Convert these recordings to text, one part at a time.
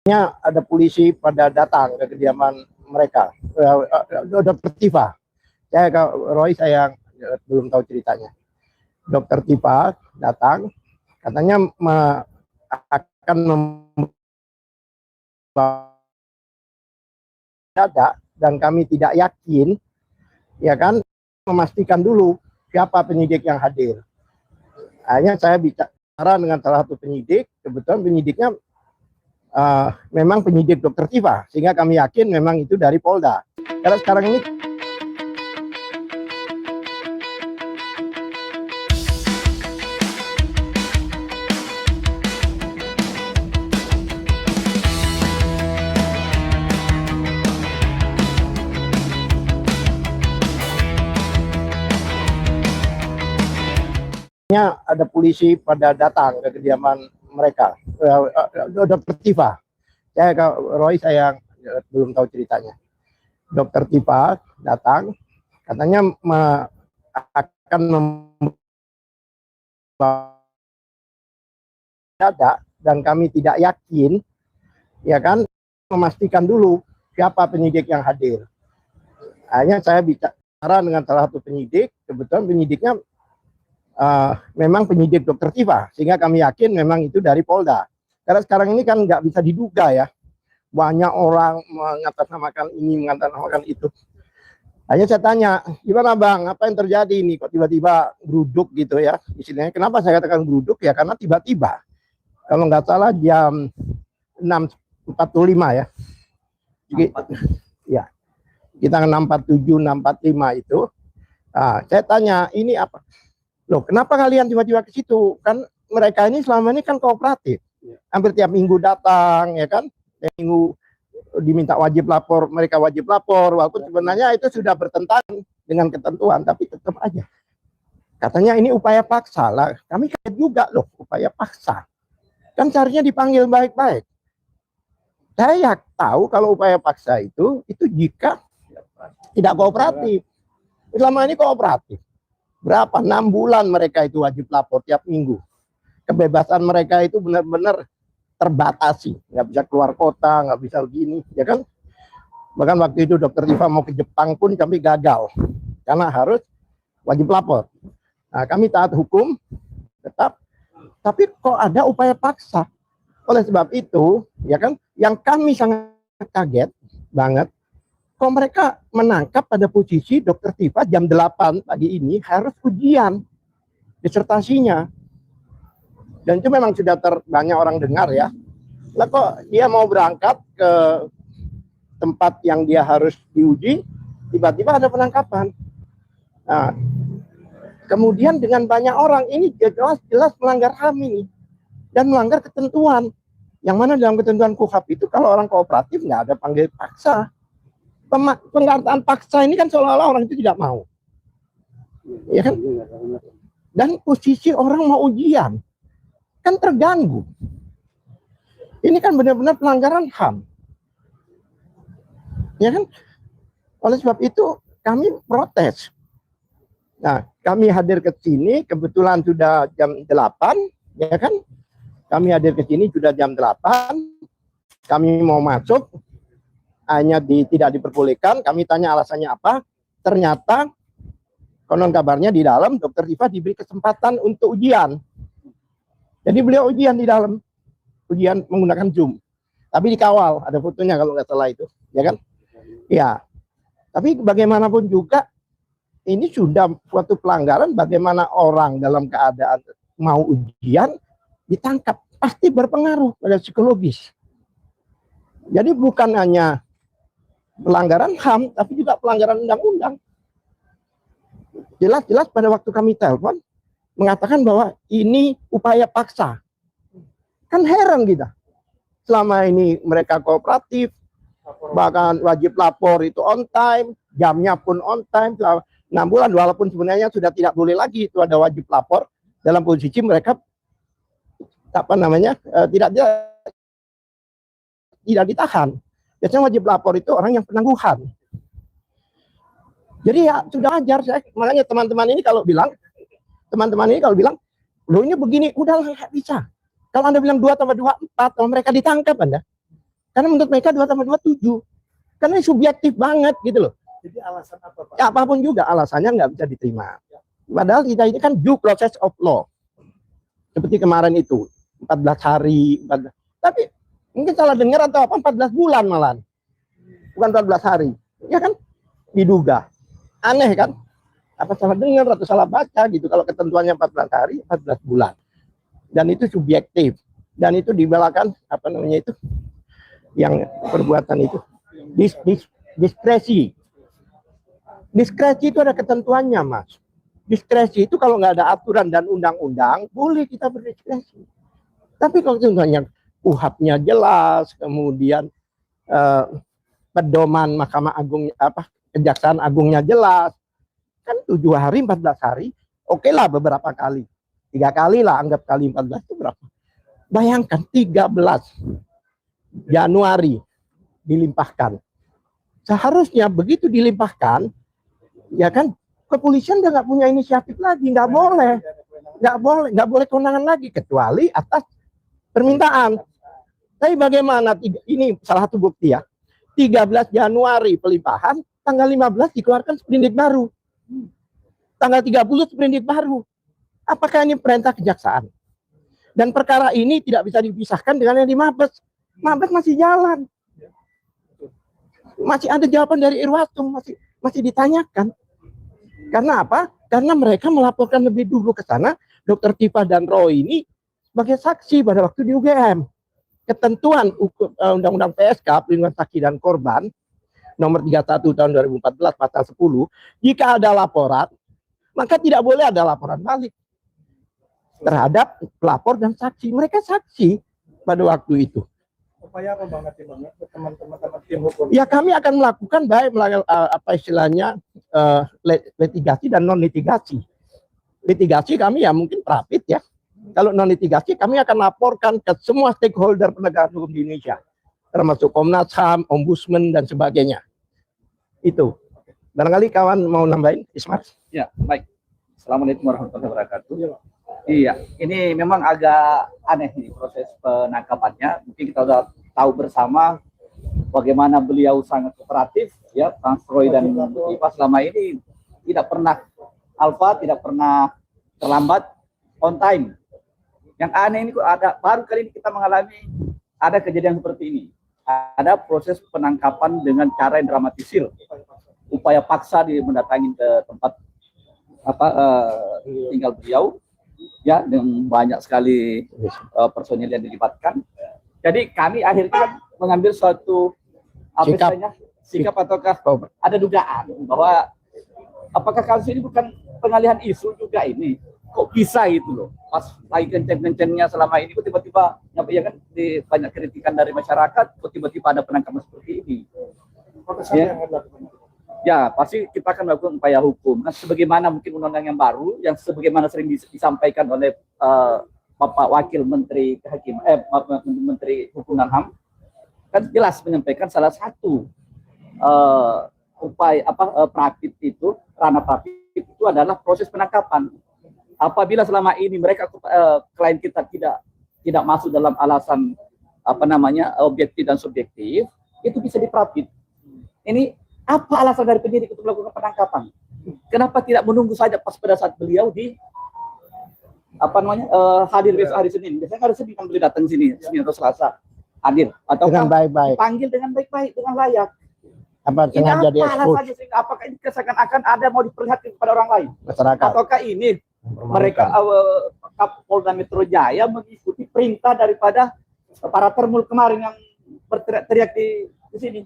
Ada polisi pada datang ke kediaman mereka, dokter Tifa. Roy saya belum tahu ceritanya. Dokter Tifa datang, katanya akan membawa data dan kami tidak yakin, ya kan, memastikan dulu siapa penyidik yang hadir. Hanya saya bicara dengan salah satu penyidik, kebetulan penyidiknya memang penyidik dokter Tifa, sehingga kami yakin memang itu dari Polda. Karena sekarang ini ada polisi pada datang ke kediaman mereka, dokter Tifa. Roy saya belum tahu ceritanya. Dokter Tifa datang, katanya akan membawa data dan kami tidak yakin, ya kan, memastikan dulu siapa penyidik yang hadir. Hanya saya bicara dengan salah satu penyidik, kebetulan penyidiknya memang penyidik dokter Tifa, sehingga kami yakin memang itu dari Polda. Karena sekarang ini kan nggak bisa diduga ya, banyak orang mengatasnamakan ini, mengatasnamakan itu. Hanya saya tanya, gimana bang, apa yang terjadi ini, kok tiba-tiba geruduk gitu ya, istilahnya. Kenapa saya katakan geruduk ya, karena tiba-tiba, kalau nggak salah jam 6.45 ya, ya, kita 6.47, 6.45 itu, saya tanya, ini apa? Loh, kenapa kalian tiba-tiba ke situ? Kan mereka ini selama ini kan kooperatif. Hampir tiap minggu datang, ya kan? Tiap minggu diminta wajib lapor, mereka wajib lapor. Walaupun sebenarnya itu sudah bertentangan dengan ketentuan, tapi tetap aja. Katanya ini upaya paksa lah. Kami kaget juga loh, upaya paksa. Kan seharusnya dipanggil baik-baik. Saya tahu kalau upaya paksa itu jika tidak kooperatif. Selama ini kooperatif. Berapa? 6 bulan mereka itu wajib lapor tiap minggu. Kebebasan mereka itu benar-benar terbatasi. Nggak bisa keluar kota, nggak bisa begini, ya kan? Bahkan waktu itu dokter Tifa mau ke Jepang pun kami gagal. Karena harus wajib lapor. Nah, kami taat hukum, tetap. Tapi kok ada upaya paksa? Oleh sebab itu, ya kan, yang kami sangat kaget banget, kok mereka menangkap pada posisi dokter Tifa jam 8 pagi ini harus ujian disertasinya. Dan itu memang sudah banyak orang dengar ya. Lah kok dia mau berangkat ke tempat yang dia harus diuji, tiba-tiba ada penangkapan. Nah, kemudian dengan banyak orang, ini jelas melanggar HAM ini. Dan melanggar ketentuan. Yang mana dalam ketentuan KUHP itu kalau orang kooperatif nggak ada panggil paksa. Penghartaan paksa ini kan seolah-olah orang itu tidak mau, ya kan? Dan posisi orang mau ujian kan terganggu. Ini kan benar-benar pelanggaran HAM, ya kan? Oleh sebab itu kami protes. Nah, kami hadir ke sini kebetulan sudah jam 8, ya kan? Kami hadir ke sini sudah jam 8. Kami mau masuk, hanya tidak diperbolehkan. Kami tanya alasannya apa, ternyata konon kabarnya di dalam dokter Tifa diberi kesempatan untuk ujian. Jadi beliau ujian di dalam, ujian menggunakan Zoom, tapi dikawal, ada fotonya kalau nggak salah itu, ya kan? Ya, tapi bagaimanapun juga ini sudah suatu pelanggaran. Bagaimana orang dalam keadaan mau ujian ditangkap, pasti berpengaruh pada psikologis. Jadi bukan hanya pelanggaran HAM, tapi juga pelanggaran undang-undang. Jelas-jelas pada waktu kami telepon, mengatakan bahwa ini upaya paksa. Kan heran kita. Selama ini mereka kooperatif, bahkan wajib lapor itu on time, jamnya pun on time, 6 bulan, walaupun sebenarnya sudah tidak boleh lagi itu ada wajib lapor, dalam posisi mereka tidak ditahan. Biasanya wajib lapor itu orang yang penangguhan. Jadi ya sudah ajar saya. Makanya teman-teman ini kalau bilang, loh ini begini, udah nggak bisa. Kalau Anda bilang 2 tambah 2, 4, kalau mereka ditangkap Anda. Karena menurut mereka 2 tambah 2 7. Karena ini subjektif banget gitu loh. Jadi alasan apa, Pak? Ya, apapun juga alasannya nggak bisa diterima. Padahal kita ini kan due process of law. Seperti kemarin itu 14 hari, 14. Tapi mungkin salah dengar atau apa 14 bulan malah. Bukan 14 hari. Ya kan? Diduga. Aneh kan? Apa salah dengar atau salah baca gitu. Kalau ketentuannya 14 hari, 14 bulan. Dan itu subjektif. Dan itu dibelakan apa namanya itu? Yang perbuatan itu diskresi. Diskresi itu ada ketentuannya, Mas. Diskresi itu kalau nggak ada aturan dan undang-undang, boleh kita berdiskresi. Tapi kalau contohnya UHAP-nya jelas, kemudian pedoman Mahkamah Agung Kejaksaan Agungnya jelas, kan 7 hari, 14 hari, oke lah beberapa kali. 3 kali lah, anggap kali 14 itu berapa? Bayangkan 13 Januari dilimpahkan. Seharusnya begitu dilimpahkan, ya kan, kepolisian udah nggak punya inisiatif lagi, nggak boleh kewenangan lagi kecuali atas permintaan. Tapi bagaimana? Ini salah satu bukti ya. 13 Januari pelimpahan, tanggal 15 dikeluarkan sprindik baru. Tanggal 30 sprindik baru. Apakah ini perintah kejaksaan? Dan perkara ini tidak bisa dipisahkan dengan yang di Mabes. Mabes masih jalan. Masih ada jawaban dari Irwasum, masih ditanyakan. Karena apa? Karena mereka melaporkan lebih dulu ke sana, Dr. Tifa dan Roy ini sebagai saksi pada waktu di UGM. Ketentuan Undang-Undang PSK, Perlindungan Saksi dan Korban, nomor 31 tahun 2014, pasal 10, jika ada laporan, maka tidak boleh ada laporan balik terhadap pelapor dan saksi. Mereka saksi pada waktu itu. Upaya apa banget teman-teman tim hukum? Ya, kami akan melakukan baik apa istilahnya litigasi dan non litigasi. Litigasi kami ya mungkin prapit ya. Kalau non litigasi kami akan laporkan ke semua stakeholder penegakan hukum di Indonesia, termasuk Komnas HAM, Ombudsman dan sebagainya. Itu. Barangkali kawan mau nambahin, Ismat? Ya, baik. Assalamualaikum warahmatullahi wabarakatuh. Iya, ini memang agak aneh nih proses penangkapannya. Mungkin kita sudah tahu bersama bagaimana beliau sangat kooperatif, ya, Pak Roy dan Iva selama ini tidak pernah alfa, tidak pernah terlambat, on time. Yang aneh ini kok baru kali ini kita mengalami ada kejadian seperti ini. Ada proses penangkapan dengan cara yang dramatisir, upaya paksa mendatangi ke tempat tinggal beliau. Ya, dengan banyak sekali personil yang dilibatkan. Jadi kami akhirnya mengambil suatu sikap ataukah ada dugaan bahwa apakah kasus ini bukan pengalihan isu juga ini? Kok bisa itu loh? Pas lagi kenceng-kencengnya selama ini, kok tiba-tiba ya kan di banyak kritikan dari masyarakat, kok tiba-tiba ada penangkapan seperti ini? Ya, pasti kita akan melakukan upaya hukum. Nah, sebagaimana mungkin undang-undang yang baru, yang sebagaimana sering disampaikan oleh Bapak Wakil Menteri Menteri Hukum dan HAM, kan jelas menyampaikan salah satu upaya praktik itu, ranah praktik itu adalah proses penangkapan. Apabila selama ini mereka klien kita tidak masuk dalam alasan objektif dan subjektif, itu bisa dipraktik. Ini apa alasan dari penyidik untuk melakukan penangkapan? Kenapa tidak menunggu saja pas pada saat beliau hadir besok hari Senin? Biasanya hari Senin kan beliau datang sini, Senin atau Selasa hadir atau dengan baik-baik, panggil dengan baik-baik, dengan layak. Ini apa alasannya? Apakah ini seakan-akan ada mau diperlihatkan kepada orang lain? Masyarakat. Ataukah ini mereka Kapolda Metro Jaya mengikuti perintah daripada para termul kemarin yang berteriak-teriak di sini?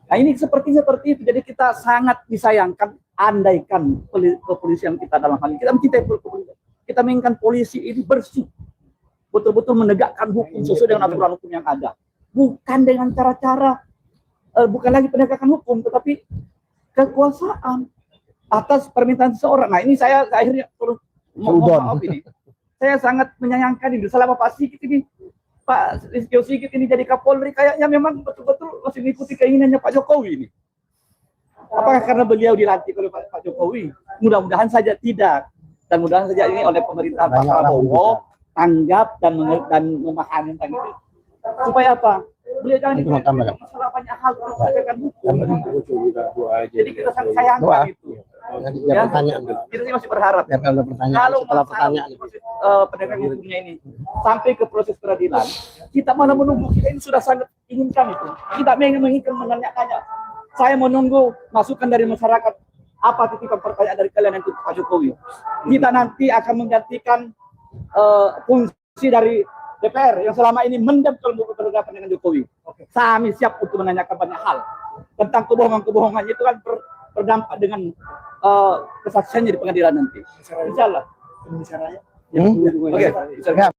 Nah, ini seperti itu. Jadi kita sangat disayangkan andaikan kepolisian kita dalam hal ini. Kita mencintai kepolisian. Kita menginginkan polisi ini bersih. Betul-betul menegakkan hukum sesuai dengan aturan hukum yang ada. Bukan dengan cara-cara, bukan lagi penegakan hukum, tetapi kekuasaan atas permintaan seseorang. Nah, ini saya akhirnya mohon maaf ini. Saya sangat menyayangkan ini. Selama Pak Sigit ini, Pak Listio Sigit ini jadi Kapolri, kayaknya memang betul-betul masih mengikuti keinginannya Pak Jokowi ini. Apakah karena beliau dilantik oleh Pak Jokowi? Mudah-mudahan saja tidak. Dan mudah-mudahan saja ini oleh pemerintahan Pak Prabowo tanggap dan memahami tentang itu. Supaya apa? Beliau jangan Itu mau tambahkan. masalah banyak hal terus penegakan hukum. Doa aja. Jadi kita sangat Doa. sayangkan itu. Nanti dia Ya. pertanyaan dulu. Kita sih masih berharap. Biar kalau ada pertanyaan Kalau setelah masalah pertanyaan. proses penegakan hukumnya ini sampai ke proses peradilan, kita malah menunggu. Kita ini sudah sangat inginkan itu. Kita menginginkan menanyakannya. Saya menunggu masukan dari masyarakat. Apa titipan pertanyaan dari kalian untuk Pak Jokowi? Kita nanti akan menggantikan fungsi dari DPR yang selama ini mendem berhadapan dengan Jokowi. Kami siap untuk menanyakan banyak hal tentang kebohongan-kebohongan itu kan berdampak dengan kesaksiannya di pengadilan nanti. Insya Allah. Indonesia Raya. Hmm? Oke. Ya.